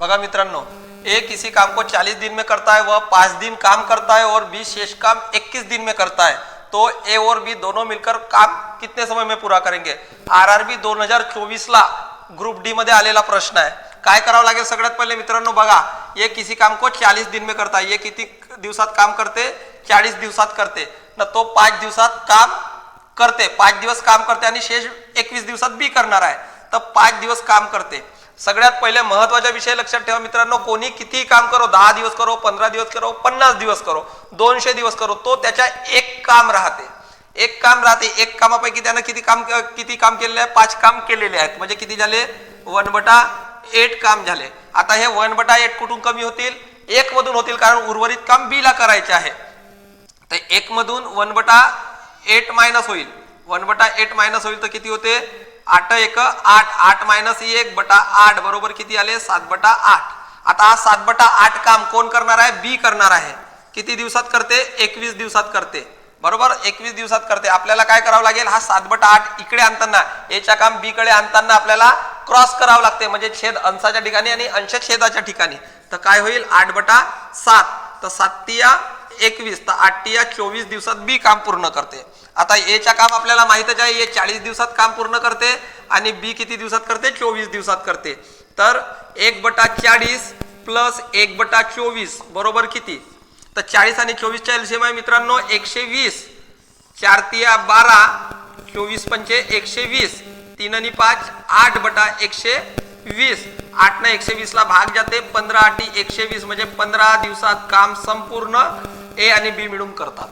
बघा मित्रांनो, ए किसी काम को 40 दिन में करता है, वह 5 दिन काम करता है और बी शेष काम 21 दिन में करता है, तो ए और बी दोनों मिलकर काम कितने समय में पूरा करेंगे? आरआरबी 2024 ला ग्रुप डी मध्ये आलेला प्रश्न आहे. काय करावं लागेल? सगळ्यात पहिले मित्रांनो बघा, ये किसी काम को 40 दिन में करता है, ये किती दिवसात काम करते? 40 दिवसात करते ना, तो 5 दिवसात काम करते, 5 दिवस काम करते आणि शेष 21 दिवसात बी करणार आहे, तर 5 दिवस काम करते. सगळ्यात पहिले महत्वाचा विषय लक्षात ठेवा मित्रांनो, कोणी किती काम करो, 10 दिवस करो, 15 दिवस करो, 50 दिवस करो, 200 दिवस करो, तो त्याच्या एक काम राहते. एक काम राहते. एक कामापैकी त्यानं किती काम केलेले आहे? 5 काम केलेले आहेत. म्हणजे किती झाले? 1/8 काम झाले. आता हे 1/8 कुठून कमी होतील? 1 मधून होतील, कारण उर्वरित काम बी ला करायचे आहे. तर 1 मधून 1/8 मायनस होईल. 1/8 मायनस होईल तर किती होते? 8 1 8, 8 मायनस 1/8 बरोबर किती आले? 7/8. आता हा 7/8 काम कोण करणार आहे? बी करणार आहे. किती दिवसात करते? 21 दिवसात करते. बरोबर, 21 दिवसात करते. आपल्याला काय करावं लागेल? हा 7/8 इकडे आणताना, एच्या काम बी कडे आणताना आपल्याला क्रॉस करावं लागते, म्हणजे छेद अंशाच्या ठिकाणी आणि अंश छेदाच्या ठिकाणी. तर काय होईल? 8/7. तर 7 या 21, तर 8 या 24 दिवसात बी काम पूर्ण करते. आता एच्या काम आपल्याला माहितच आहे, ए 40 दिवसात काम पूर्ण करते आणि बी किती दिवसात करते? 24 दिवसात करते. तर 1/40 प्लस 1/24 बरोबर किती? तर 40 आणि 24 चा एलसीएम आहे मित्रांनो 120. 4 तिया 12, 24 पंचे 120, 3 आणि 5 8/120. 8 ने 120 ला भाग जाते, 15 8 120, म्हणजे 15 दिवसात काम संपूर्ण ए आणि बी मिळून करतात.